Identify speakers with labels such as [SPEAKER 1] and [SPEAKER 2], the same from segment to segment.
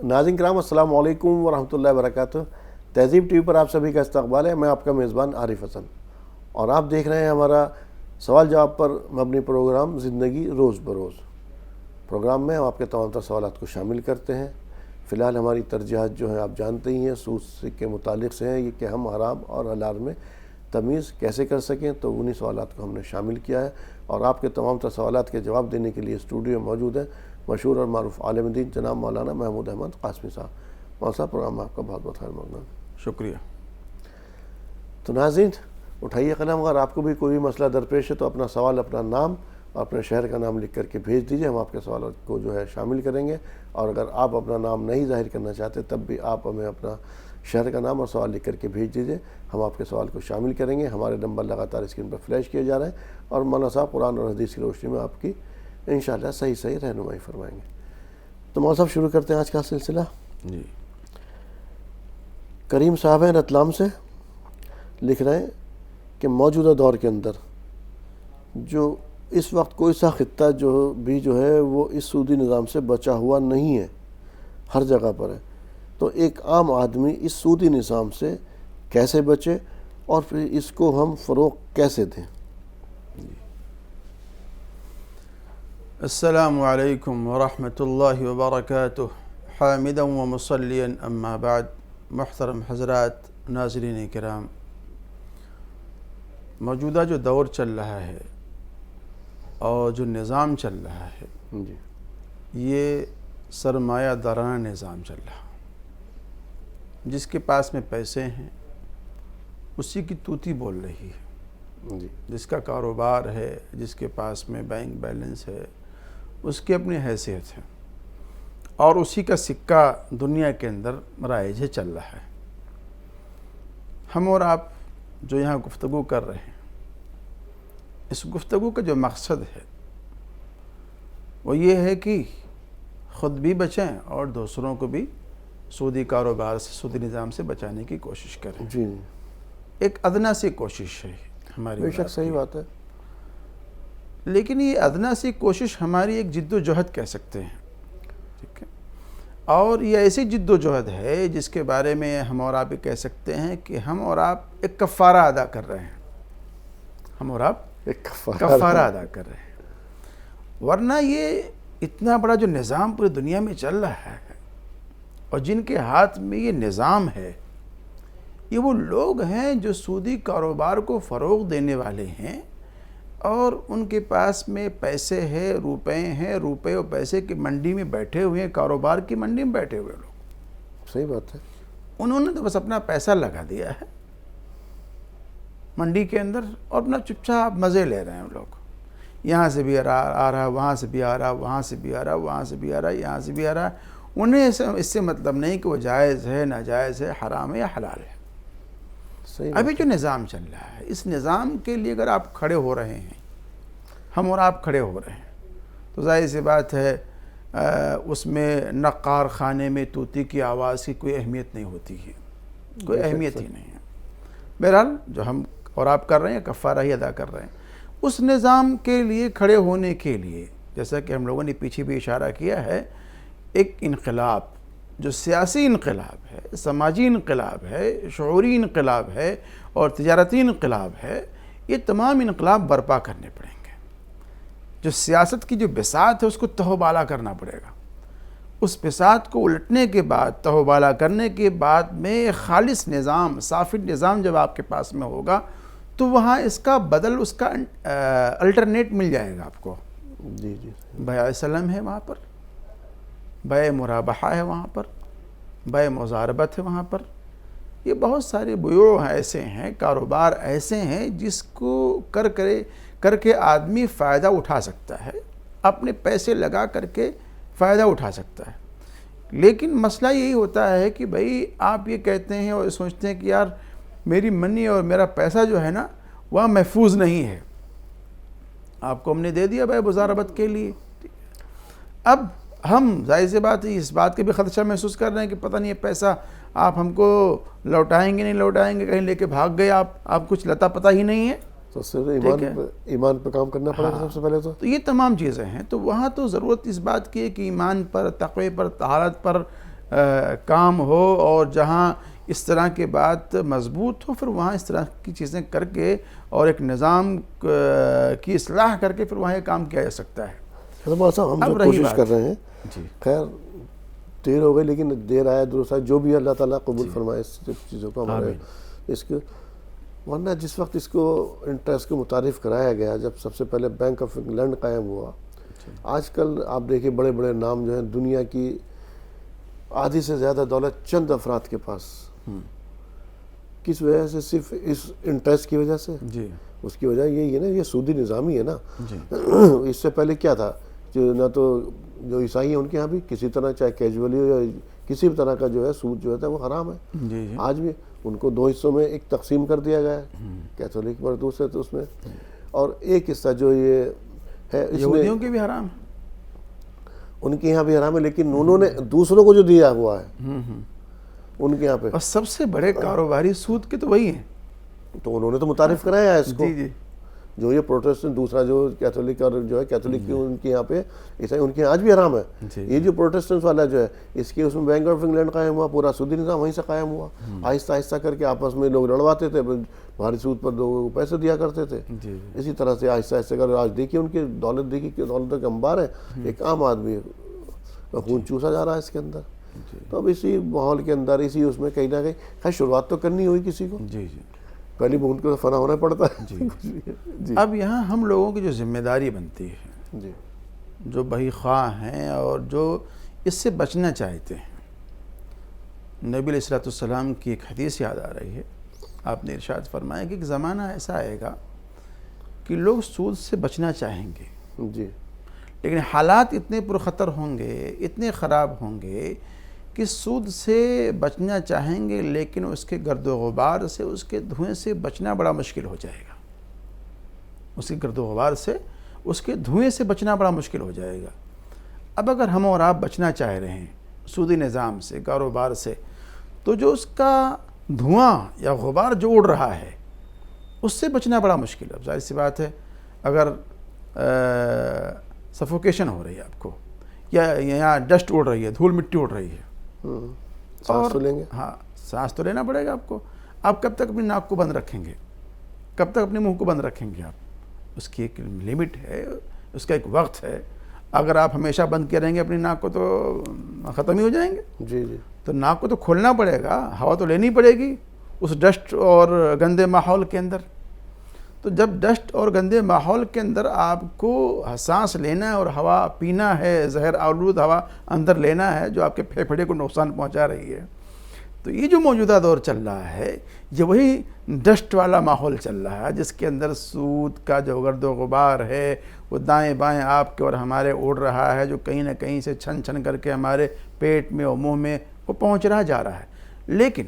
[SPEAKER 1] ناظرین کرام السلام علیکم ورحمۃ اللہ وبرکاتہ۔ تہذیب ٹی وی پر آپ سبھی کا استقبال ہے۔ میں آپ کا میزبان عارف حسن اور آپ دیکھ رہے ہیں ہمارا سوال جواب پر مبنی پروگرام زندگی روز بروز۔ پروگرام میں ہم آپ کے تمام تر سوالات کو شامل کرتے ہیں۔ فی الحال ہماری ترجیحات جو ہیں آپ جانتے ہی ہیں، سود کے متعلق سے ہیں یہ کہ ہم حرام اور حلال میں تمیز کیسے کر سکیں، تو انہی سوالات کو ہم نے شامل کیا ہے اور آپ کے تمام تر سوالات کے جواب دینے کے لیے اسٹوڈیو میں موجود ہیں مشہور اور معروف عالم دین جناب مولانا محمود احمد قاسمی صاحب۔ مولانا صاحب پروگرام میں آپ کا بہت بہت خیر مقدم۔
[SPEAKER 2] شکریہ۔
[SPEAKER 1] تو ناظرین اٹھائیے قلم، اگر آپ کو بھی کوئی مسئلہ درپیش ہے تو اپنا سوال، اپنا نام اور اپنے شہر کا نام لکھ کر کے بھیج دیجیے، ہم آپ کے سوالات کو جو ہے شامل کریں گے۔ اور اگر آپ اپنا نام نہیں ظاہر کرنا چاہتے تب بھی آپ ہمیں اپنا شہر کا نام اور سوال لکھ کر کے بھیج دیجیے، ہم آپ کے سوال کو شامل کریں گے۔ ہمارے نمبر لگاتار اسکرین پر فلیش کیے جا رہے ہیں اور مولانا صاحب قرآن اور حدیث کی روشنی میں آپ کی انشاءاللہ صحیح رہنمائی فرمائیں گے۔ تو مولانا صاحب شروع کرتے ہیں آج کا سلسلہ۔
[SPEAKER 2] جی،
[SPEAKER 1] کریم صاحب ہیں رتلام سے، لکھ رہے ہیں کہ موجودہ دور کے اندر جو اس وقت کوئی سا خطہ جو ہے وہ اس سودی نظام سے بچا ہوا نہیں ہے، ہر جگہ پر ہے، تو ایک عام آدمی اس سودی نظام سے کیسے بچے اور پھر اس کو ہم فروغ کیسے دیں؟
[SPEAKER 2] السلام علیکم ورحمۃ اللہ وبرکاتہ۔ حامدا و مصلیا اما بعد۔ محترم حضرات، ناظرین کرام، موجودہ جو دور چل رہا ہے اور جو نظام چل رہا ہے
[SPEAKER 1] جی،
[SPEAKER 2] یہ سرمایہ دارانہ نظام چل رہا ہے۔ جس کے پاس میں پیسے ہیں اسی کی توتی بول رہی ہے،
[SPEAKER 1] جی،
[SPEAKER 2] جس کا کاروبار ہے، جس کے پاس میں بینک بیلنس ہے، اس کی اپنی حیثیت ہے اور اسی کا سکہ دنیا کے اندر رائج ہے، چل رہا ہے۔ ہم اور آپ جو یہاں گفتگو کر رہے ہیں، اس گفتگو کا جو مقصد ہے وہ یہ ہے کہ خود بھی بچیں اور دوسروں کو بھی سودی کاروبار سے، سودی نظام سے بچانے کی کوشش کریں۔
[SPEAKER 1] جی،
[SPEAKER 2] ایک ادنا سی کوشش ہے ہماری،
[SPEAKER 1] بے شک صحیح بات ہے۔
[SPEAKER 2] لیکن یہ ادنا سی کوشش ہماری ایک جد و جہد کہہ سکتے ہیں، ٹھیک ہے، اور یہ ایسی جد و جہد ہے جس کے بارے میں ہم اور آپ یہ کہہ سکتے ہیں کہ ہم اور آپ ایک کفارہ ادا کر رہے ہیں، ہم اور آپ
[SPEAKER 1] ایک
[SPEAKER 2] کفارہ ادا کر رہے ہیں۔ ورنہ یہ اتنا بڑا جو نظام پوری دنیا میں چل رہا ہے اور جن کے ہاتھ میں یہ نظام ہے، یہ وہ لوگ ہیں جو سودی کاروبار کو فروغ دینے والے ہیں اور ان کے پاس میں پیسے ہیں، روپے اور پیسے کی منڈی میں بیٹھے ہوئے ہیں، کاروبار کی منڈی میں بیٹھے ہوئے لوگ۔
[SPEAKER 1] صحیح بات ہے۔
[SPEAKER 2] انہوں نے تو بس اپنا پیسہ لگا دیا ہے منڈی کے اندر اور اپنا چپ چاپ مزے لے رہے ہیں لوگ۔ یہاں سے بھی آ رہا، وہاں سے بھی آ رہا، وہاں سے بھی آ رہا، وہاں سے بھی آ رہا، یہاں سے بھی آ رہا۔ انہیں اس سے مطلب نہیں کہ وہ جائز ہے، ناجائز ہے، حرام ہے یا حلال ہے۔
[SPEAKER 1] صحیح
[SPEAKER 2] ابھی جو نظام چل رہا ہے، اس نظام کے لیے اگر آپ کھڑے ہو رہے ہیں، ہم اور آپ کھڑے ہو رہے ہیں، تو ظاہر سی بات ہے اس میں نقار خانے میں طوطی کی آواز کی کوئی اہمیت نہیں ہوتی ہے، کوئی اہمیت ہی نہیں ہے۔ بہرحال جو ہم اور آپ کر رہے ہیں کفارہ ہی ادا کر رہے ہیں۔ اس نظام کے لیے کھڑے ہونے کے لیے، جیسا کہ ہم لوگوں نے پیچھے بھی اشارہ کیا ہے، ایک انقلاب جو سیاسی انقلاب ہے، سماجی انقلاب ہے، شعوری انقلاب ہے اور تجارتی انقلاب ہے، یہ تمام انقلاب برپا کرنے پڑیں گے۔ جو سیاست کی جو بساط ہے اس کو تہو بالا کرنا پڑے گا۔ اس بساط کو الٹنے کے بعد، تہو بالا کرنے کے بعد میں خالص نظام، صافی نظام جب آپ کے پاس میں ہوگا تو وہاں اس کا بدل، اس کا الٹرنیٹ مل جائے گا آپ کو۔
[SPEAKER 1] جی، جی،
[SPEAKER 2] بیع سلم ہے وہاں پر، بیع مرابحہ ہے وہاں پر، بیع مضاربت ہے وہاں پر۔ یہ بہت سارے بیوع ایسے ہیں، کاروبار ایسے ہیں جس کو کر کے آدمی فائدہ اٹھا سکتا ہے، اپنے پیسے لگا کر کے فائدہ اٹھا سکتا ہے۔ لیکن مسئلہ یہی ہوتا ہے کہ بھئی آپ یہ کہتے ہیں اور سوچتے ہیں کہ یار میری منی اور میرا پیسہ جو ہے نا وہ محفوظ نہیں ہے، آپ کو ہم نے دے دیا بیع مضاربت کے لیے۔ اب ہم ظاہر سی بات ہے اس بات کے بھی خدشہ محسوس کر رہے ہیں کہ پتہ نہیں یہ پیسہ آپ ہم کو لوٹائیں گے نہیں لوٹائیں گے، کہیں لے کے بھاگ گئے آپ کچھ لتا پتہ ہی نہیں ہے۔
[SPEAKER 1] تو صرف ایمان پہ کام کرنا پڑے گا سب سے پہلے تو
[SPEAKER 2] یہ تمام چیزیں ہیں۔ تو وہاں تو ضرورت اس بات کی ہے کہ ایمان پر، تقوی پر، طہارت پر، کام ہو اور جہاں اس طرح کی بات مضبوط ہو، پھر وہاں اس طرح کی چیزیں کر کے اور ایک نظام کی اصلاح کر کے پھر وہاں یہ کام کیا جا سکتا ہے۔
[SPEAKER 1] صاحب ہم جو کوشش کر رہے ہیں،
[SPEAKER 2] جی
[SPEAKER 1] خیر دیر ہو گئی لیکن دیر آیا درست آیا، جو بھی اللہ تعالیٰ قبول فرمائے اس چیزوں کو ہمارے اس کے، ورنہ جس وقت اس کو انٹرسٹ کو متعارف کرایا گیا، جب سب سے پہلے بینک آف انگلینڈ قائم ہوا، آج کل آپ دیکھیں بڑے بڑے نام جو ہیں دنیا کی آدھی سے زیادہ دولت چند افراد کے پاس، کس وجہ سے؟ صرف اس انٹرسٹ کی وجہ سے۔
[SPEAKER 2] جی
[SPEAKER 1] اس کی وجہ یہی ہے نا، یہ سودی نظام ہی ہے نا۔
[SPEAKER 2] جی
[SPEAKER 1] اس سے پہلے کیا تھا، نہ تو جو عیسائی ہیں ان کے ہاں بھی کسی طرح چاہے کیجولی ہو یا کسی بھی طرح کا جو ہے سود جو ہے وہ حرام ہے۔
[SPEAKER 2] جی جی
[SPEAKER 1] آج بھی ان کو دو حصوں میں ایک تقسیم کر دیا گیا ہے، کیتھولک پر دوسرے تو اس میں، اور ایک حصہ جو یہ ہے اس میں
[SPEAKER 2] یہودیوں کے بھی حرام ہے۔
[SPEAKER 1] ان کے یہاں بھی حرام ہے، لیکن انہوں نے دوسروں کو جو دیا ہوا ہے ان کے یہاں پہ،
[SPEAKER 2] اور سب سے بڑے کاروباری سود کے تو وہی ہیں۔
[SPEAKER 1] تو انہوں نے تو متعارف کرایا ہے اس کو۔
[SPEAKER 2] جی جی
[SPEAKER 1] جو یہ پروٹسٹنٹ دوسرا جو کیتھولک اور جو ہے کیتھولک کی ان کے یہاں پہ عیسائی ان کے یہاں آج بھی حرام ہے۔ یہ جو پروٹسٹنٹ والا جو ہے اس کے اس میں بینک آف انگلینڈ قائم ہوا، پورا سودی نظام وہیں سے قائم ہوا، آہستہ آہستہ کر کے آپس میں لوگ لڑواتے تھے، بھاری سود پر لوگوں کو پیسے دیا کرتے تھے۔
[SPEAKER 2] جی
[SPEAKER 1] اسی طرح سے آہستہ آہستہ کر آج دیکھیے ان کی دولت، دیکھیے کہ دولت کا انبار ہے، ایک عام آدمی خون چوسا جا رہا ہے اس کے اندر۔ تو اب اسی ماحول کے اندر، اسی اس میں کہیں نہ کہیں خیر شروعات تو کرنی ہوئی کسی کو،
[SPEAKER 2] جی جی
[SPEAKER 1] پہلی بوند کو فنا ہونا پڑتا ہے۔ جی
[SPEAKER 2] اب یہاں ہم لوگوں کی جو ذمہ داری بنتی ہے،
[SPEAKER 1] جی
[SPEAKER 2] جو بہی خواہ ہیں اور جو اس سے بچنا چاہتے ہیں، نبی علیہ الصلوۃ والسلام کی ایک حدیث یاد آ رہی ہے، آپ نے ارشاد فرمایا کہ ایک زمانہ ایسا آئے گا کہ لوگ سود سے بچنا چاہیں گے،
[SPEAKER 1] جی
[SPEAKER 2] لیکن حالات اتنے پرخطر ہوں گے، اتنے خراب ہوں گے کہ سود سے بچنا چاہیں گے لیکن اس کے گرد و غبار سے، اس کے دھوئیں سے بچنا بڑا مشکل ہو جائے گا۔ اس کے گرد و غبار سے، اس کے دھوئیں سے بچنا بڑا مشکل ہو جائے گا۔ اب اگر ہم اور آپ بچنا چاہ رہے ہیں سودی نظام سے، کاروبار سے، تو جو اس کا دھواں یا غبار جو اڑ رہا ہے اس سے بچنا بڑا مشکل ہے۔ اب ظاہر سی بات ہے، اگر سفوکیشن ہو رہی ہے آپ کو، یا یہاں ڈسٹ اڑ رہی ہے، دھول مٹی اڑ رہی ہے،
[SPEAKER 1] سانس تو لیں گے۔
[SPEAKER 2] ہاں سانس تو لینا پڑے گا آپ کو۔ آپ کب تک اپنی ناک کو بند رکھیں گے؟ کب تک اپنے منہ کو بند رکھیں گے آپ؟ اس کی ایک لمٹ ہے، اس کا ایک وقت ہے۔ اگر آپ ہمیشہ بند کیے رہیں گے اپنی ناک کو تو ختم ہی ہو جائیں گے۔
[SPEAKER 1] جی جی
[SPEAKER 2] تو ناک کو تو کھولنا پڑے گا، ہوا تو لینی پڑے گی اس ڈسٹ اور گندے ماحول کے اندر۔ تو جب ڈسٹ اور گندے ماحول کے اندر آپ کو سانس لینا ہے اور ہوا پینا ہے، زہر آلود ہوا اندر لینا ہے جو آپ کے پھیپھڑے کو نقصان پہنچا رہی ہے، تو یہ جو موجودہ دور چل رہا ہے یہ وہی ڈسٹ والا ماحول چل رہا ہے، جس کے اندر سود کا جو گرد و غبار ہے وہ دائیں بائیں آپ کے اور ہمارے اڑ رہا ہے، جو کہیں نہ کہیں سے چھن چھن کر کے ہمارے پیٹ میں اور منہ میں وہ پہنچ رہا جا رہا ہے۔ لیکن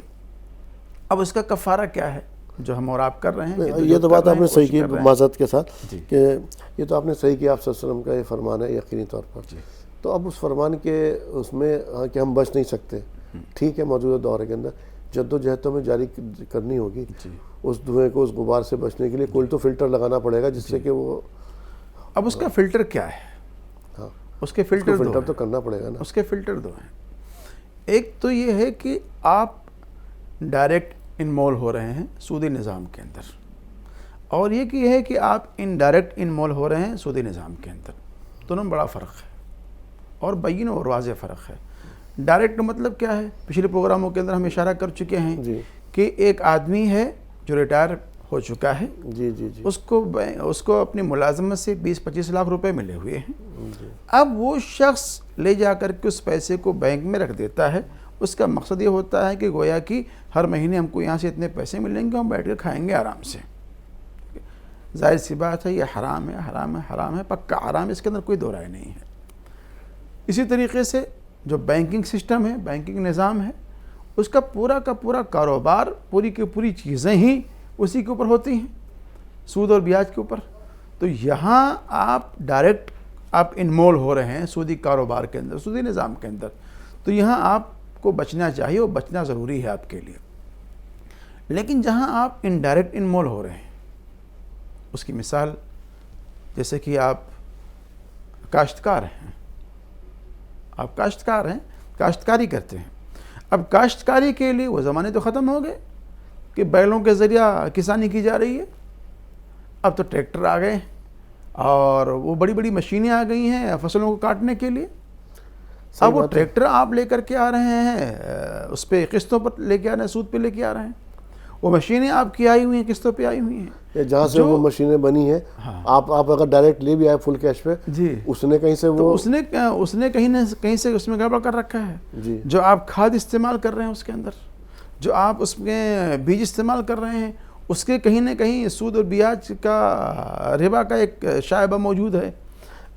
[SPEAKER 2] اب اس کا کفارہ کیا ہے جو ہم اور آپ کر رہے ہیں؟
[SPEAKER 1] یہ تو بات آپ نے صحیح کی معذرت کے ساتھ
[SPEAKER 2] جی
[SPEAKER 1] کہ یہ تو آپ نے صحیح کیا، آپ صلی اللہ علیہ وسلم کا یہ فرمان ہے یقینی طور پر۔ تو اب اس فرمان کے اس میں کہ ہم بچ نہیں سکتے، ٹھیک ہے، موجودہ دور کے اندر جد و جہد ہمیں جاری کرنی ہوگی اس دھوئیں کو، اس غبار سے بچنے کے لیے کوئی تو فلٹر لگانا پڑے گا جس سے کہ وہ،
[SPEAKER 2] اب اس کا فلٹر کیا ہے؟
[SPEAKER 1] ہاں
[SPEAKER 2] اس کے فلٹر
[SPEAKER 1] فلٹر تو کرنا پڑے گا نا۔
[SPEAKER 2] اس کے فلٹر دو ہیں۔ ایک تو یہ ہے کہ آپ ڈائریکٹ انمول ہو رہے ہیں سودی نظام کے اندر، اور یہ ہے کہ آپ انڈائریکٹ انمول ہو رہے ہیں سودی نظام کے اندر۔ دونوں میں بڑا فرق ہے اور بین اور واضح فرق ہے۔ ڈائریکٹ مطلب کیا ہے؟ پچھلے پروگراموں کے اندر ہم اشارہ کر چکے ہیں کہ ایک آدمی ہے جو ریٹائر ہو چکا ہے،
[SPEAKER 1] جی جی جی
[SPEAKER 2] اس کو اپنی ملازمت سے 20-25 لاکھ روپے ملے ہوئے ہیں۔ اب وہ شخص لے جا کر کے اس پیسے کو بینک میں رکھ دیتا ہے۔ اس کا مقصد یہ ہوتا ہے کہ گویا کہ ہر مہینے ہم کو یہاں سے اتنے پیسے ملیں گے، ہم بیٹھ کے کھائیں گے آرام سے۔ ظاہر سی بات ہے یہ حرام ہے، حرام ہے، حرام ہے، پکا حرام ہے، اس کے اندر کوئی دو رائے نہیں ہے۔ اسی طریقے سے جو بینکنگ سسٹم ہے، بینکنگ نظام ہے، اس کا پورا کاروبار، پوری کی پوری چیزیں ہی اسی کے اوپر ہوتی ہیں، سود اور بیاج کے اوپر۔ تو یہاں آپ ڈائریکٹ آپ انمول ہو رہے ہیں سودی کاروبار کے اندر، سودی نظام کے اندر، تو یہاں آپ کو بچنا چاہیے اور بچنا ضروری ہے آپ کے لیے۔ لیکن جہاں آپ انڈائریکٹ انمول ہو رہے ہیں، اس کی مثال جیسے کہ آپ کاشتکار ہیں، آپ کاشتکار ہیں، کاشتکاری کرتے ہیں، اب کاشتکاری کے لیے وہ زمانے تو ختم ہو گئے کہ بیلوں کے ذریعہ کسانی کی جا رہی ہے. اب تو ٹریکٹر آ گئے اور وہ بڑی بڑی مشینیں آ گئی ہیں فصلوں کو کاٹنے کے لیے. اب وہ ٹریکٹر آپ لے کر کے آ رہے ہیں, اس پہ قسطوں پر لے کے آ رہے ہیں, سود پہ لے کے آ رہے ہیں. وہ مشینیں آپ کی آئی ہوئی ہیں, قسطوں پہ آئی ہوئی ہیں.
[SPEAKER 1] جہاں سے وہ مشینیں بنی ہیں, آپ اگر ڈائریکٹ لے بھی آئے فل کیش پہ,
[SPEAKER 2] جی
[SPEAKER 1] اس نے کہیں سے وہ
[SPEAKER 2] اس نے کہیں نہ کہیں سے اس میں گڑبڑ کر رکھا ہے.
[SPEAKER 1] جی
[SPEAKER 2] جو آپ کھاد استعمال کر رہے ہیں اس کے اندر, جو آپ اس میں بیج استعمال کر رہے ہیں, اس کے کہیں نہ کہیں سود اور بیاج کا ربا کا ایک شائبہ موجود ہے.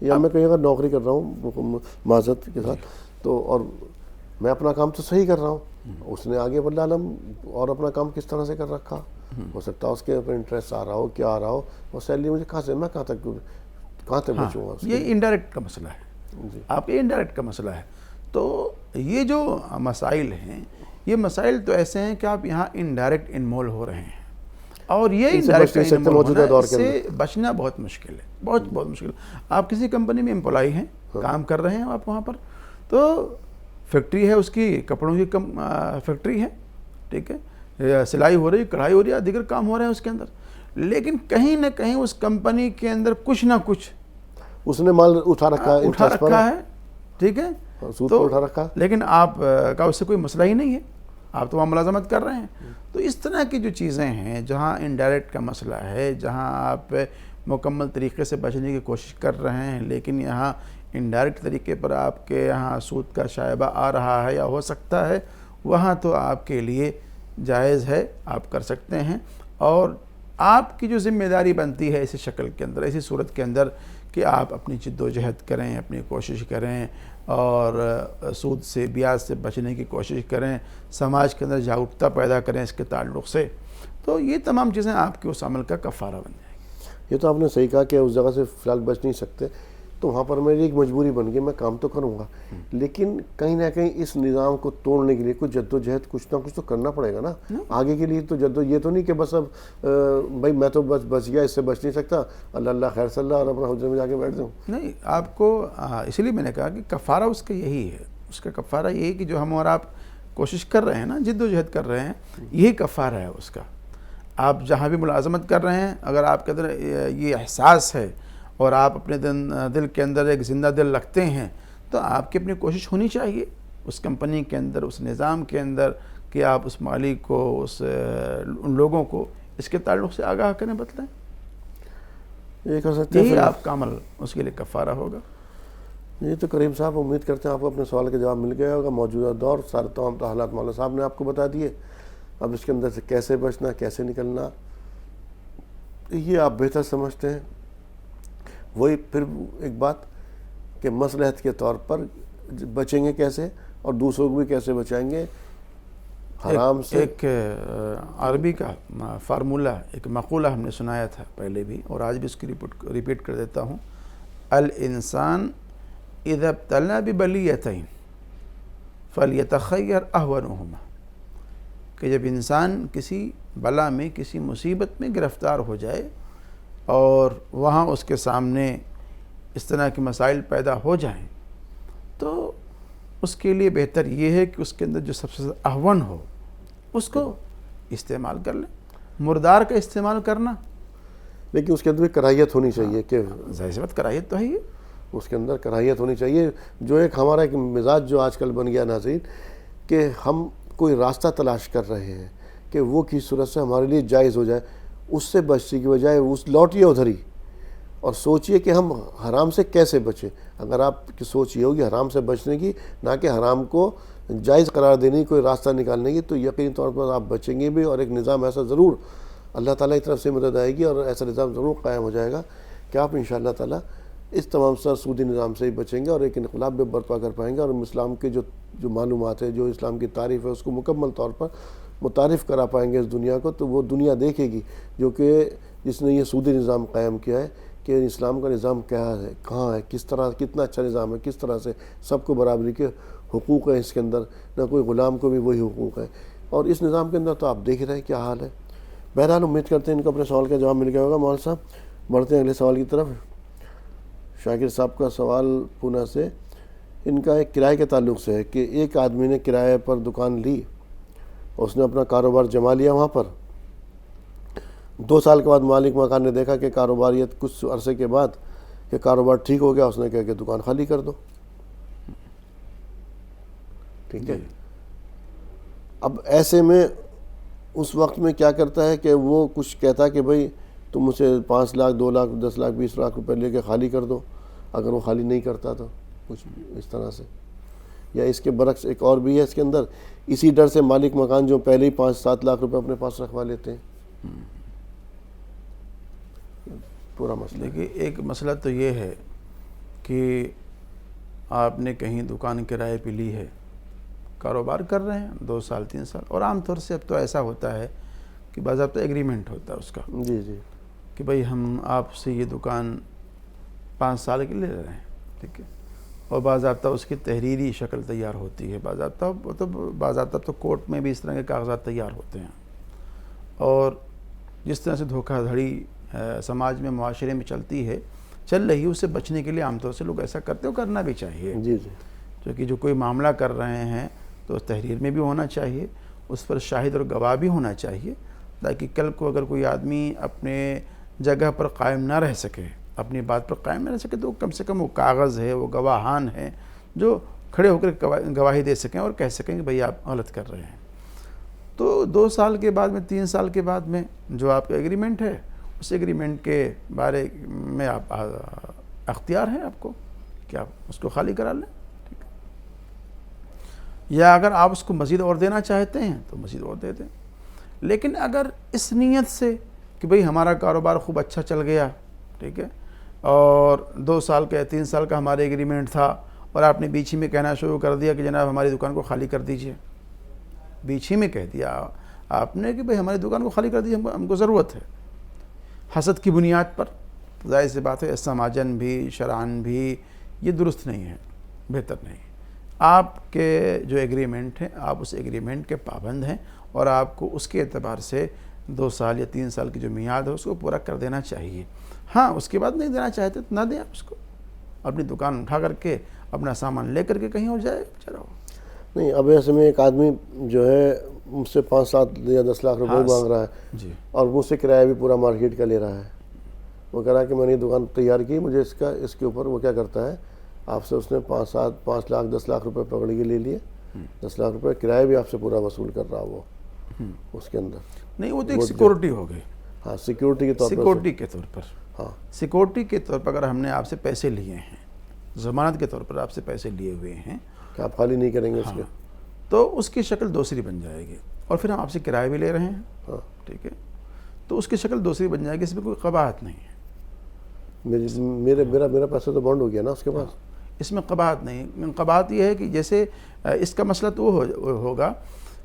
[SPEAKER 1] یا میں کہیں اگر نوکری کر رہا ہوں معذرت کے ساتھ, تو اور میں اپنا کام تو صحیح کر رہا ہوں, اس نے آگے واللہ عالم اور اپنا کام کس طرح سے کر رکھا, ہو سکتا ہے اس کے اوپر انٹرسٹ آ رہا ہو, کیا آ رہا ہو, اور سیلری مجھے کہاں سے, میں کہاں تک بچوں گا.
[SPEAKER 2] یہ انڈائریکٹ کا مسئلہ ہے, آپ یہ انڈائریکٹ کا مسئلہ ہے. تو یہ جو مسائل ہیں, یہ مسائل تو ایسے ہیں کہ آپ یہاں انڈائریکٹ انوالو ہو رہے ہیں, اور یہ انڈائریکٹ
[SPEAKER 1] موجودہ دور
[SPEAKER 2] سے بچنا بہت مشکل ہے, بہت مشکل. آپ کسی کمپنی میں امپلائی ہیں, کام کر رہے ہیں آپ وہاں پر, تو فیکٹری ہے اس کی, کپڑوں کی فیکٹری ہے, ٹھیک ہے, سلائی ہو رہی ہے, کڑھائی ہو رہی ہے, دیگر کام ہو رہے ہیں اس کے اندر, لیکن کہیں نہ کہیں اس کمپنی کے اندر کچھ نہ کچھ
[SPEAKER 1] اس نے مال اٹھا رکھا
[SPEAKER 2] ہے, ٹھیک ہے,
[SPEAKER 1] سود پر اٹھا رکھا,
[SPEAKER 2] لیکن آپ کا اس سے کوئی مسئلہ ہی نہیں ہے, آپ تو وہاں ملازمت کر رہے ہیں. تو اس طرح کی جو چیزیں ہیں, جہاں انڈائریکٹ کا مسئلہ ہے, جہاں آپ مکمل طریقے سے بچنے کی کوشش کر رہے ہیں, لیکن یہاں انڈائریکٹ طریقے پر آپ کے یہاں سود کا شائبہ آ رہا ہے یا ہو سکتا ہے, وہاں تو آپ کے لیے جائز ہے, آپ کر سکتے ہیں. اور آپ کی جو ذمہ داری بنتی ہے ایسی شکل کے اندر, ایسی صورت کے اندر, کہ آپ اپنی جد و جہد کریں, اپنی کوشش کریں, اور سود سے بیاج سے بچنے کی کوشش کریں, سماج کے اندر جاگرکتا پیدا کریں اس کے تعلق سے, تو یہ تمام چیزیں آپ کے اس عمل کا کفارہ بن جائیں گی.
[SPEAKER 1] یہ تو آپ نے صحیح کہا کہ اس جگہ سے فی الحال بچ نہیں سکتے, تو وہاں پر میری ایک مجبوری بن گئی, میں کام تو کروں گا, لیکن کہیں نہ کہیں اس نظام کو توڑنے کے لیے کچھ جد و جہد کچھ نہ کچھ تو کرنا پڑے گا نا آگے کے لیے. تو یہ تو نہیں کہ بس اب بھائی میں تو بچ گیا, اس سے بچ نہیں سکتا, اللہ خیر صلی اللہ, اور اپنا حجرے میں جا کے بیٹھ جاؤں.
[SPEAKER 2] نہیں, آپ کو اسی لیے میں نے کہا کہ کفارہ اس کا یہی ہے, اس کا کفارہ یہی کہ جو ہم اور آپ کوشش کر رہے ہیں نا, جد و جہد کر رہے ہیں, یہی کفارہ ہے اس کا. آپ جہاں بھی ملازمت کر رہے ہیں, اگر آپ کے اندر یہ احساس ہے اور آپ اپنے دل کے اندر ایک زندہ دل رکھتے ہیں, تو آپ کی اپنی کوشش ہونی چاہیے اس کمپنی کے اندر, اس نظام کے اندر, کہ آپ اس مالک کو, ان لوگوں کو اس کے تعلق سے آگاہ کریں, بتلائیں.
[SPEAKER 1] یہ کر سکتے ہیں,
[SPEAKER 2] یہی آپ کا عمل اس کے لیے کفارہ ہوگا.
[SPEAKER 1] یہ تو کریم صاحب, امید کرتے ہیں آپ کو اپنے سوال کا جواب مل گیا ہوگا. موجودہ دور سارے تمام حالات مولانا صاحب نے آپ کو بتا دیے. اب اس کے اندر سے کیسے بچنا, کیسے نکلنا, یہ آپ بہتر سمجھتے ہیں. وہی پھر ایک بات کہ مصلحت کے طور پر بچیں گے کیسے, اور دوسروں کو بھی کیسے بچائیں گے حرام سے. ایک
[SPEAKER 2] عربی کا فارمولہ, ایک مقولہ ہم نے سنایا تھا پہلے بھی, اور آج بھی اس کی ریپیٹ کر دیتا ہوں. الانسان اذا ابتلى ببلیتین فلیتخیر اہونہما, کہ جب انسان کسی بلا میں, کسی مصیبت میں گرفتار ہو جائے, اور وہاں اس کے سامنے اس طرح کے مسائل پیدا ہو جائیں, تو اس کے لیے بہتر یہ ہے کہ اس کے اندر جو سب سے اہون ہو اس کو استعمال کر لیں. مردار کا استعمال کرنا,
[SPEAKER 1] لیکن اس کے اندر بھی کراہیت ہونی چاہیے, کہ
[SPEAKER 2] ظاہر سی بات کراہیت تو ہے ہی,
[SPEAKER 1] اس کے اندر کراہیت ہونی چاہیے. جو ایک ہمارا ایک مزاج جو آج کل بن گیا ناظرین, کہ ہم کوئی راستہ تلاش کر رہے ہیں کہ وہ کس صورت سے ہمارے لیے جائز ہو جائے, اس سے بچنے کی بجائے اس لوٹیے ادھر ہی, اور سوچئے کہ ہم حرام سے کیسے بچیں. اگر آپ کی سوچ یہ ہوگی حرام سے بچنے کی, نہ کہ حرام کو جائز قرار دینے کی, کوئی راستہ نکالنے کی, تو یقینی طور پر آپ بچیں گے بھی, اور ایک نظام ایسا ضرور اللہ تعالیٰ کی طرف سے مدد آئے گی, اور ایسا نظام ضرور قائم ہو جائے گا کہ آپ انشاءاللہ تعالیٰ اس تمام سر سودی نظام سے ہی بچیں گے, اور ایک انقلاب بھی برپا کر پائیں گے, اور اسلام کے جو معلومات ہے, جو اسلام کی تعریف ہے, اس کو مکمل طور پر متعارف کرا پائیں گے اس دنیا کو. تو وہ دنیا دیکھے گی جو کہ جس نے یہ سودی نظام قائم کیا ہے, کہ اسلام کا نظام کیا ہے, کہاں ہے, کس طرح, کتنا اچھا نظام ہے, کس طرح سے سب کو برابری کے حقوق ہیں اس کے اندر, نہ کوئی غلام کو بھی وہی حقوق ہیں. اور اس نظام کے اندر تو آپ دیکھ رہے ہیں کیا حال ہے. بہرحال امید کرتے ہیں ان کو اپنے سوال کا جواب مل گیا ہوگا. مولانا صاحب بڑھتے ہیں اگلے سوال کی طرف. شاکر صاحب کا سوال پونا سے, ان کا ایک کرائے کے تعلق سے ہے کہ ایک آدمی نے کرائے پر دکان لی، اس نے اپنا کاروبار جما لیا وہاں پر، 2 سال کے بعد مالک مکان نے دیکھا کہ کاروباریت کچھ عرصے کے بعد کہ کاروبار ٹھیک ہو گیا، اس نے کہا کہ دکان خالی کر دو. ٹھیک ہے. اب ایسے میں اس وقت میں کیا کرتا ہے کہ وہ کچھ کہتا ہے کہ بھائی تم مجھے 5 لاکھ 2 لاکھ 10 لاکھ 20 لاکھ روپے لے کے خالی کر دو. اگر وہ خالی نہیں کرتا تو کچھ اس طرح سے. یا اس کے برعکس ایک اور بھی ہے اس کے اندر، اسی ڈر سے مالک مکان جو پہلے ہی 5-7 لاکھ روپے اپنے پاس رکھوا لیتے ہیں. پورا مسئلہ.
[SPEAKER 2] دیکھیے ایک مسئلہ تو یہ ہے کہ آپ نے کہیں دکان کرائے پہ لی ہے، کاروبار کر رہے ہیں 2 سال 3 سال، اور عام طور سے اب تو ایسا ہوتا ہے کہ باضابطہ ایگریمنٹ ہوتا ہے اس کا،
[SPEAKER 1] جی جی،
[SPEAKER 2] کہ بھئی ہم آپ سے یہ دکان 5 سال کے لے رہے ہیں. ٹھیک ہے. اور باضابطہ اس کی تحریری شکل تیار ہوتی ہے، باضابطہ تو کورٹ میں بھی اس طرح کے کاغذات تیار ہوتے ہیں. اور جس طرح سے دھوکہ دھڑی سماج میں معاشرے میں چل رہی ہے، اس سے بچنے کے لیے عام طور سے لوگ ایسا کرتے ہو، کرنا بھی چاہیے.
[SPEAKER 1] جی جی،
[SPEAKER 2] کیونکہ جو کوئی معاملہ کر رہے ہیں تو تحریر میں بھی ہونا چاہیے، اس پر شاہد اور گواہ بھی ہونا چاہیے، تاکہ کل کو اگر کوئی آدمی اپنے جگہ پر قائم نہ رہ سکے، اپنی بات پر قائم نہ رہ سکے، تو کم سے کم وہ کاغذ ہے، وہ گواہان ہیں جو کھڑے ہو کر گواہی دے سکیں اور کہہ سکیں کہ بھئی آپ غلط کر رہے ہیں. تو 2 سال کے بعد میں 3 سال کے بعد میں جو آپ کا ایگریمنٹ ہے، اس ایگریمنٹ کے بارے میں آپ اختیار ہیں آپ کو کہ آپ اس کو خالی کرا لیں. ٹھیک ہے. یا اگر آپ اس کو مزید اور دینا چاہتے ہیں تو مزید اور دے دیں. لیکن اگر اس نیت سے کہ بھئی ہمارا کاروبار خوب اچھا چل گیا، ٹھیک ہے، اور 2 سال کا یا 3 سال کا ہمارا ایگریمنٹ تھا، اور آپ نے بیچ ہی میں کہنا شروع کر دیا کہ جناب ہماری دکان کو خالی کر دیجئے، بیچ ہی میں کہہ دیا آپ نے کہ بھئی ہماری دکان کو خالی کر دیجئے، ہم کو ضرورت ہے، حسد کی بنیاد پر، ظاہر سی بات ہے سماجن بھی شرعن بھی یہ درست نہیں ہے، بہتر نہیں. آپ کے جو ایگریمنٹ ہیں، آپ اس ایگریمنٹ کے پابند ہیں، اور آپ کو اس کے اعتبار سے 2 سال یا 3 سال کی جو میعاد ہے اس کو پورا کر دینا چاہیے. ہاں اس کے بعد نہیں دینا چاہتے تو نہ دیں آپ اس کو، اپنی دکان اٹھا کر کے اپنا سامان لے کر کے کہیں اور جائے چلو.
[SPEAKER 1] نہیں اب ایسے میں ایک آدمی جو ہے مجھ سے 5-7 یا 10 لاکھ روپے مانگ رہا ہے
[SPEAKER 2] جی،
[SPEAKER 1] اور مجھ سے کرایہ بھی پورا مارکیٹ کا لے رہا ہے. وہ کہہ رہا ہے کہ میں نے یہ دکان تیار کی، مجھے اس کے اوپر وہ کیا کرتا ہے، آپ سے اس نے 5 لاکھ 10 لاکھ روپے پکڑ کے لے لیے، 10 لاکھ روپے کرایہ بھی آپ سے پورا وصول کر رہا وہ اس کے اندر.
[SPEAKER 2] نہیں وہ تو ایک سیکورٹی ہو گئی.
[SPEAKER 1] ہاں سیکورٹی کے طور پر.
[SPEAKER 2] سیکورٹی کے طور پر.
[SPEAKER 1] ہاں
[SPEAKER 2] سیکورٹی کے طور پر اگر ہم نے آپ سے پیسے لیے ہیں، ضمانت کے طور پر آپ سے پیسے لیے ہوئے ہیں
[SPEAKER 1] کہ آپ خالی نہیں کریں گے اس کے،
[SPEAKER 2] تو اس کی شکل دوسری بن جائے گی. اور پھر ہم آپ سے کرایہ بھی لے رہے ہیں،
[SPEAKER 1] ہاں
[SPEAKER 2] ٹھیک ہے، تو اس کی شکل دوسری بن جائے گی. اس میں کوئی قباحت نہیں ہے.
[SPEAKER 1] میرا پیسہ تو بانڈ ہو گیا نا اس کے پاس.
[SPEAKER 2] اس میں قباحت نہیں. قباحت یہ ہے کہ جیسے اس کا مسئلہ تو وہ ہوگا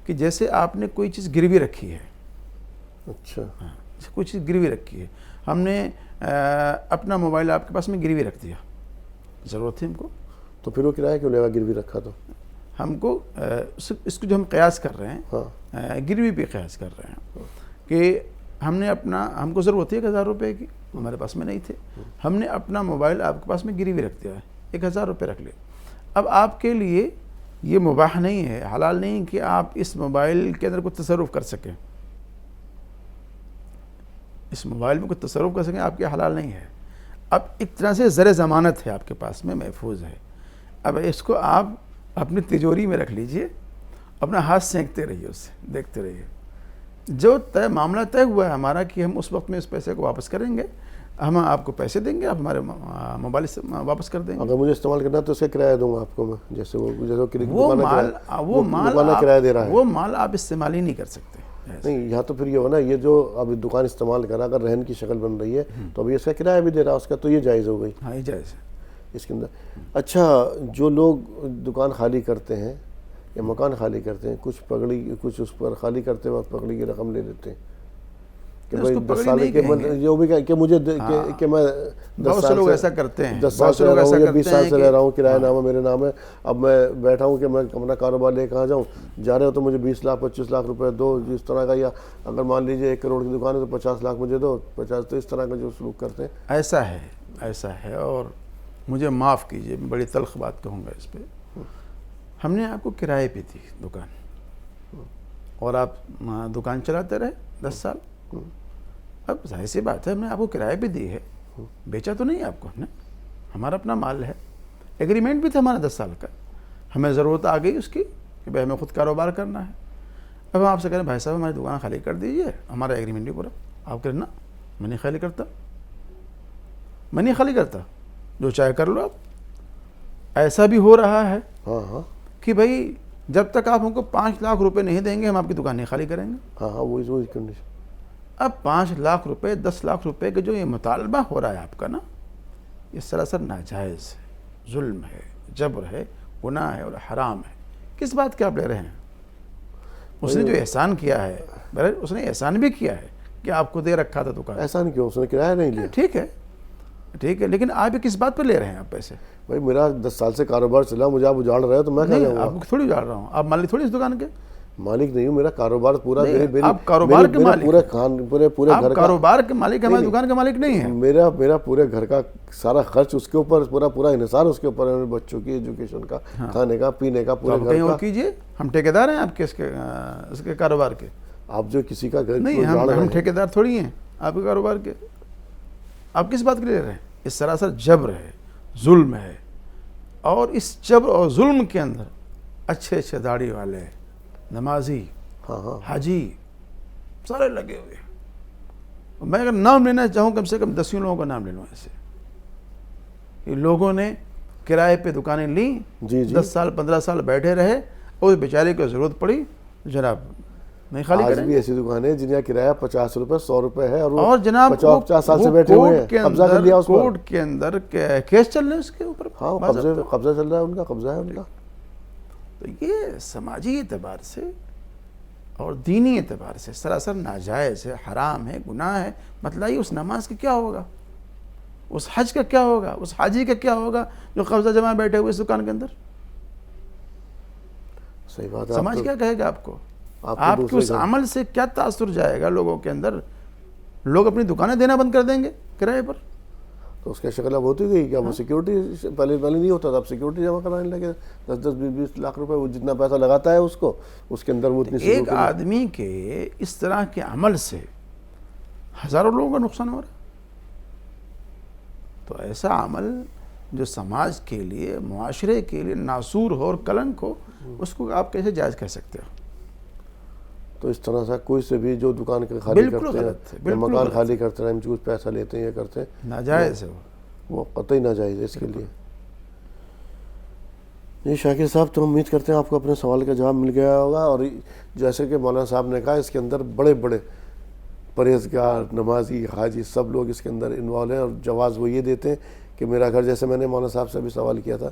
[SPEAKER 2] کہ جیسے آپ نے کوئی چیز گروی رکھی ہے.
[SPEAKER 1] اچھا.
[SPEAKER 2] کوئی چیز گروی رکھی ہے، ہم نے اپنا موبائل آپ کے پاس میں گروی رکھ دیا، ضرورت تھی ہم کو،
[SPEAKER 1] تو پھر وہ کرایہ کیوں لے گا گروی رکھا تو؟
[SPEAKER 2] ہم کو اس کو جو ہم قیاس کر رہے ہیں،
[SPEAKER 1] ہاں
[SPEAKER 2] گروی پہ قیاس کر رہے ہیں کہ ہم کو ضرورت ہے 1000 روپے کی، ہمارے پاس میں نہیں تھے، ہم نے اپنا موبائل آپ کے پاس میں گروی رکھ دیا ہے، 1000 روپے رکھ لے. اب آپ کے لیے یہ مباح نہیں ہے، حلال نہیں کہ آپ اس موبائل کے اندر کوئی تصرف کر سکیں، اس موبائل میں کوئی تصرف کر سکیں، آپ کے حلال نہیں ہے. اب ایک طرح سے زر ضمانت ہے آپ کے پاس میں، محفوظ ہے. اب اس کو آپ اپنی تجوری میں رکھ لیجئے، اپنا ہاتھ سینکتے رہیے، اس سے دیکھتے رہیے. جو معاملہ طے ہوا ہے ہمارا کہ ہم اس وقت میں اس پیسے کو واپس کریں گے، ہم آپ کو پیسے دیں گے، آپ ہمارے موبائل سے واپس کر دیں گے.
[SPEAKER 1] اگر مجھے استعمال کرنا ہے تو اس کا کرایہ دوں گا آپ کو میں، جیسے
[SPEAKER 2] وہ مال آپ استعمال ہی نہیں کر سکتے.
[SPEAKER 1] نہیں یہاں تو پھر یہ ہونا، یہ جو اب دکان استعمال کرا اگر رہن کی شکل بن رہی ہے تو ابھی اس کا کرایہ بھی دے رہا اس کا، تو یہ جائز ہو گئی.
[SPEAKER 2] ہاں یہ جائز ہے
[SPEAKER 1] اس کے اندر. اچھا جو لوگ دکان خالی کرتے ہیں یا مکان خالی کرتے ہیں، کچھ اس پر خالی کرتے وقت پگڑی کی رقم لے لیتے ہیں کہ بھائی 10 سال جو بھی کہ مجھے کہ میں 10 سال
[SPEAKER 2] لوگ ایسا کرتے ہیں،
[SPEAKER 1] 10 سال سے رہ رہا ہوں یا 20 سال سے رہ رہا ہوں، کرایہ نامہ میرے نام ہے، اب میں بیٹھا ہوں کہ میں اپنا کاروبار لے کہاں جاؤں، جا رہے ہو تو مجھے 20 لاکھ 25 لاکھ روپے دو، جس طرح کا، یا اگر مان لیجیے 1 کروڑ کی دکان ہے تو 50 لاکھ مجھے دو، 50، تو اس طرح کا جو سلوک کرتے ہیں.
[SPEAKER 2] ایسا ہے. اور مجھے معاف کیجیے، میں بڑی تلخ بات کہوں گا اس پہ، ہم نے آپ کو کرائے پہ دی دکان اور آپ دکان چلاتے رہے 10 سال. اب ظاہر سی بات ہے ہم نے آپ کو کرائے پہ دی ہے، بیچا تو نہیں آپ کو، ہم نے، ہمارا اپنا مال ہے، ایگریمنٹ بھی تھا ہمارا 10 سال کا، ہمیں ضرورت آ گئی اس کی کہ بھائی ہمیں خود کاروبار کرنا ہے. اب ہم آپ سے کہہ رہے ہیں بھائی صاحب ہماری دکان خالی کر دیجیے، ہمارا ایگریمنٹ بھی پورا. آپ کہنا میں نہیں خالی کرتا، میں نہیں خالی کرتا، جو چاہے کر لو آپ. ایسا بھی ہو رہا ہے کہ بھائی جب تک آپ ہم کو 5 لاکھ روپے نہیں دیں گے ہم آپ کی دکان نہیں خالی کریں گے.
[SPEAKER 1] وہی کنڈیشن.
[SPEAKER 2] اب 5 لاکھ روپے 10 لاکھ روپے کا جو یہ مطالبہ ہو رہا ہے آپ کا نا، یہ سراسر ناجائز ہے، ظلم ہے، جبر ہے، گناہ ہے اور حرام ہے. کس بات کے آپ لے رہے ہیں؟ اس نے جو احسان کیا ہے، اس نے احسان بھی کیا ہے کہ آپ کو دے رکھا تھا دکان.
[SPEAKER 1] احسان کیوں؟ اس نے کرایہ نہیں لیا.
[SPEAKER 2] ٹھیک ہے، لیکن آپ کس بات پہ لے رہے ہیں آپ پیسے؟
[SPEAKER 1] بھائی میرا 10 سال سے کاروبار چلا، مجھے آپ اجاڑ رہے ہو تو میں کہاں جاؤں گا؟
[SPEAKER 2] آپ کو تھوڑی اجاڑ رہا ہوں، آپ مالک تھوڑی اس دکان کے.
[SPEAKER 1] مالک نہیں ہوں، میرا کاروبار پورا،
[SPEAKER 2] آپ کاروبار کے مالک،
[SPEAKER 1] پورے
[SPEAKER 2] آپ
[SPEAKER 1] گھر کا
[SPEAKER 2] کاروبار کے مالک، ہماری دکان کے مالک نہیں ہیں.
[SPEAKER 1] میرا پورے گھر کا سارا خرچ اس کے اوپر، پورا انحصار اس کے اوپر ہے، بچوں کی ایجوکیشن کا، کھانے کا، پینے کا، پورے گھر کا.
[SPEAKER 2] کیجیے، ہم ٹھیکیدار ہیں آپ کے اس کے کاروبار کے.
[SPEAKER 1] آپ جو کسی کا گھر
[SPEAKER 2] نہیں، ہم ٹھیکیدار تھوڑی ہیں آپ کے کاروبار کے. آپ کس بات کے لے رہے ہیں؟ اس سراسر جبر ہے، ظلم ہے. اور اس جبر اور ظلم کے اندر اچھے داڑھی والے، نمازی، حاجی سارے لگے ہوئے. میں اگر نام لینا چاہوں کم سے کم 10 لوگوں کا نام لے لوں ایسے کہ لوگوں نے کرائے پہ دکانیں لیں، 10 سال 15 سال بیٹھے رہے، اور بیچارے کو ضرورت پڑی جناب نہیں خالی کریں.
[SPEAKER 1] آج بھی ایسی دکانیں جن کا کرایہ 50 روپے 100 روپے ہے،
[SPEAKER 2] اور جناب
[SPEAKER 1] 50 سال سے بیٹھے ہوئے ہیں، قبضہ کر لیا اس پر.
[SPEAKER 2] کورٹ کے اندر کیس چل رہے ہیں اس کے اوپر.
[SPEAKER 1] قبضہ چل رہا ہے ان کا، قبضہ ہے ان کا.
[SPEAKER 2] تو یہ سماجی اعتبار سے اور دینی اعتبار سے سراسر ناجائز ہے، حرام ہے، گناہ ہے. بتلائیے اس نماز کا کیا ہوگا، اس حج کا کیا ہوگا، اس حاجی کا کیا ہوگا جو قبضہ جمع بیٹھے ہوئے اس دکان کے اندر.
[SPEAKER 1] صحیح بات ہے.
[SPEAKER 2] سماج کیا کہے گا آپ کو؟ آپ کے اس عمل سے کیا تاثر جائے گا لوگوں کے اندر؟ لوگ اپنی دکانیں دینا بند کر دیں گے کرائے پر.
[SPEAKER 1] تو اس کی شکل اب ہوتی گئی کہ وہ سیکیورٹی پہلے نہیں ہوتا تھا، اب سیکیورٹی جمع کرانے لگے. 10-20 لاکھ روپے وہ جتنا پیسہ لگاتا ہے اس کے اندر وہ اتنی
[SPEAKER 2] ایک آدمی کے اس طرح کے عمل سے ہزاروں لوگوں کا نقصان ہو رہا ہے. تو ایسا عمل جو سماج کے لیے، معاشرے کے لیے ناسور ہو اور کلنک ہو، اس کو آپ کیسے جائز کہہ سکتے ہو؟
[SPEAKER 1] تو اس طرح سے کوئی سے بھی جو دکان کے خالی کرتے ہیں، مکان خالی کرتے ہیں، کچھ پیسہ لیتے ہیں، یہ کرتے ہیں،
[SPEAKER 2] ناجائز ہے
[SPEAKER 1] وہ قطعی ناجائز ہے اس کے لیے. جی شاکر صاحب، تو امید کرتے ہیں آپ کو اپنے سوال کا جواب مل گیا ہوگا. اور جیسے کہ مولانا صاحب نے کہا، اس کے اندر بڑے بڑے پرہیزگار، نمازی، حاجی سب لوگ اس کے اندر انوالو ہیں. اور جواز وہ یہ دیتے ہیں کہ میرا گھر، جیسے میں نے مولانا صاحب سے بھی سوال کیا تھا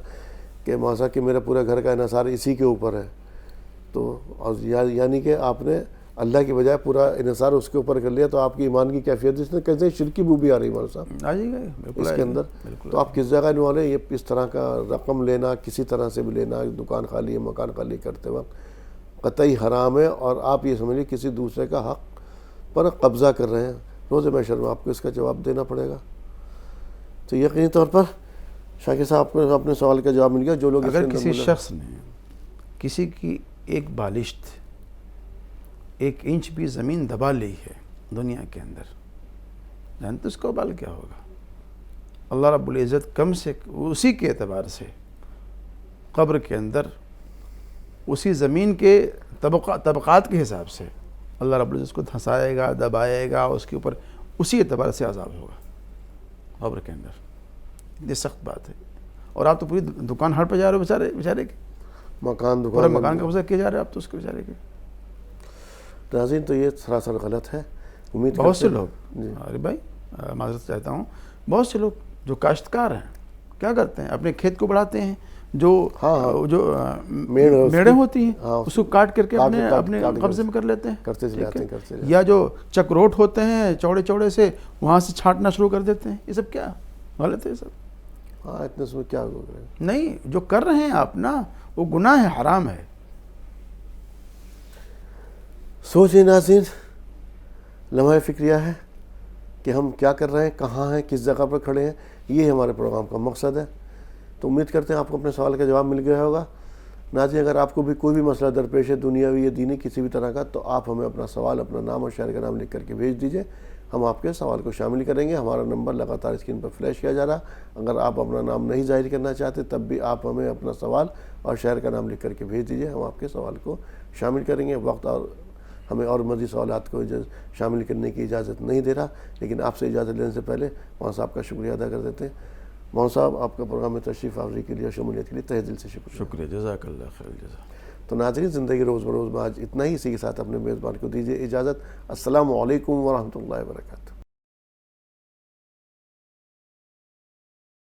[SPEAKER 1] کہ مولانا صاحب کہ میرا پورا گھر کا انحصار اسی کے اوپر ہے. تو یعنی کہ آپ نے اللہ کی بجائے پورا انحصار اس کے اوپر کر لیا. تو آپ کی ایمان کی کیفیت اس میں کیسے شرکی بو بھی آ رہی ہے مولانا صاحب اس کے اندر. تو آپ کس جگہ انوالو ہیں؟ یہ اس طرح کا رقم لینا، کسی طرح سے بھی لینا، دکان خالی ہے، مکان خالی کرتے وقت قطعی حرام ہے. اور آپ یہ سمجھیے کسی دوسرے کا حق پر قبضہ کر رہے ہیں. روز محشر میں آپ کو اس کا جواب دینا پڑے گا. تو یقینی طور پر شاکر صاحب کو اپنے سوال کا جواب مل گیا. جو لوگ
[SPEAKER 2] اگر کسی شخص نے کسی کی ایک بالشت 1 انچ بھی زمین دبا لی ہے دنیا کے اندر، جانتے اس کا بال کیا ہوگا؟ اللہ رب العزت کم سے اسی کے اعتبار سے قبر کے اندر اسی زمین کے طبقات کے حساب سے اللہ رب العزت کو دھنسائے گا، دبائے گا، اس کے اوپر اسی اعتبار سے عذاب ہوگا قبر کے اندر. یہ سخت بات ہے. اور آپ تو پوری دکان ہڑ پہ جا رہے ہو بیچارے کے،
[SPEAKER 1] مکان
[SPEAKER 2] پورے مکان کا قبضہ کیے جا رہے ہیں آپ تو اس کے بیچارے کے.
[SPEAKER 1] ناظرین، تو یہ سراسر غلط ہے. امید
[SPEAKER 2] بہت سے لوگ، ارے بھائی معذرت چاہتا ہوں، بہت سے لوگ جو کاشتکار ہیں کیا کرتے ہیں؟ اپنے کھیت کو بڑھاتے ہیں، جو میڑیں ہوتی ہیں اس کو کاٹ کر کے اپنے قبضے میں کر لیتے ہیں. یا جو چکروٹ ہوتے ہیں چوڑے چوڑے سے، وہاں سے چھانٹنا شروع کر دیتے ہیں. یہ سب کیا غلط ہے؟ سب
[SPEAKER 1] اتنے اس میں کیا
[SPEAKER 2] نہیں، جو کر رہے ہیں آپ نا وہ گناہ ہے، حرام ہے.
[SPEAKER 1] سوچیں ناظرین، لمحہ فکریہ ہے کہ ہم کیا کر رہے ہیں، کہاں ہیں، کس جگہ پر کھڑے ہیں. یہ ہمارے پروگرام کا مقصد ہے. تو امید کرتے ہیں آپ کو اپنے سوال کا جواب مل گیا ہوگا۔ ناظرین، اگر آپ کو بھی کوئی بھی مسئلہ درپیش ہے دنیاوی یا دینی کسی بھی طرح کا، تو آپ ہمیں اپنا سوال، اپنا نام اور شہر کا نام لکھ کر کے بھیج دیجئے، ہم آپ کے سوال کو شامل کریں گے۔ ہمارا نمبر لگاتار اسکرین پر فلیش کیا جا رہا، اگر آپ اپنا نام نہیں ظاہر کرنا چاہتے تب بھی آپ ہمیں اپنا سوال اور شہر کا نام لکھ کر کے بھیج دیجئے، ہم آپ کے سوال کو شامل کریں گے۔ وقت اور ہمیں اور مزید سوالات کو شامل کرنے کی اجازت نہیں دے رہا، لیکن آپ سے اجازت لینے سے پہلے مولانا صاحب کا شکریہ ادا کر دیتے ہیں۔ مولانا صاحب، آپ کا پروگرام میں تشریف آوری کے لیے اور شمولیت کے لیے تہہ دل سے شکریہ۔
[SPEAKER 2] شکریہ، جزاک اللہ خیر الجزا۔
[SPEAKER 1] تو ناظرین، زندگی روز بروز میں آج اتنا ہی، اسی کے ساتھ اپنے میزبان کو دیجیے اجازت۔ السلام علیکم ورحمۃ اللہ وبرکاتہ۔